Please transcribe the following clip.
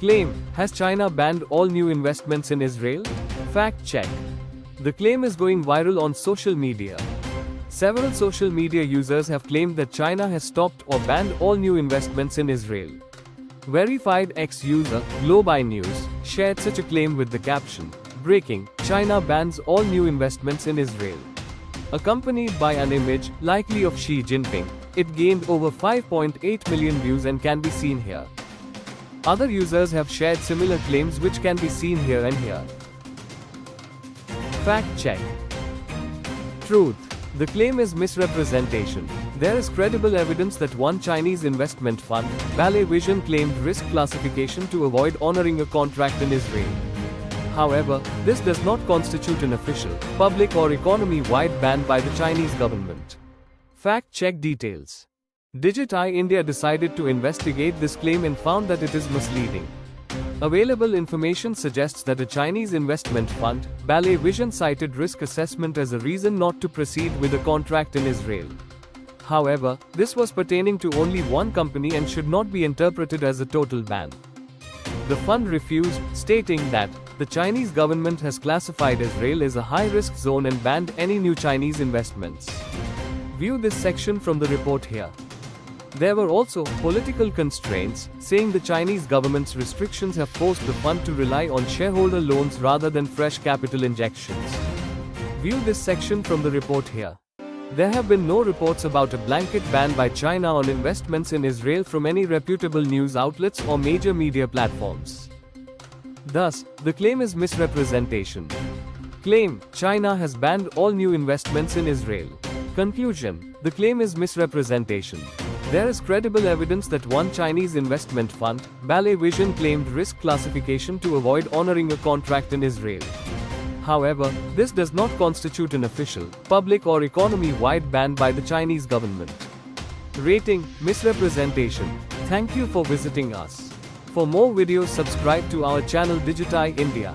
Claim: has China banned all new investments in Israel? Fact check. The claim is going viral on social media. Several social media users have claimed that China has stopped or banned all new investments in Israel. Verified X user, Globe News, shared such a claim with the caption, "Breaking: China bans all new investments in Israel." Accompanied by an image, likely of Xi Jinping, it gained over 5.8 million views and can be seen here. Other users have shared similar claims which can be seen here and here. Fact check. Truth. The claim is misrepresentation. There is credible evidence that one Chinese investment fund, Ballet Vision, claimed risk classification to avoid honoring a contract in Israel. However, this does not constitute an official, public or economy-wide ban by the Chinese government. Fact check details. Digit-i India decided to investigate this claim and found that it is misleading. Available information suggests that a Chinese investment fund, Ballet Vision, cited risk assessment as a reason not to proceed with a contract in Israel. However, this was pertaining to only one company and should not be interpreted as a total ban. The fund refused, stating that the Chinese government has classified Israel as a high-risk zone and banned any new Chinese investments. View this section from the report here. There were also political constraints, saying the Chinese government's restrictions have forced the fund to rely on shareholder loans rather than fresh capital injections. View this section from the report here. There have been no reports about a blanket ban by China on investments in Israel from any reputable news outlets or major media platforms. Thus, the claim is misrepresentation. Claim: China has banned all new investments in Israel. Conclusion: the claim is misrepresentation. There is credible evidence that one Chinese investment fund, Ballet Vision, claimed risk classification to avoid honoring a contract in Israel. However, this does not constitute an official, public or economy-wide ban by the Chinese government. Rating: misrepresentation. Thank you for visiting us. For more videos, subscribe to our channel Digit-i India.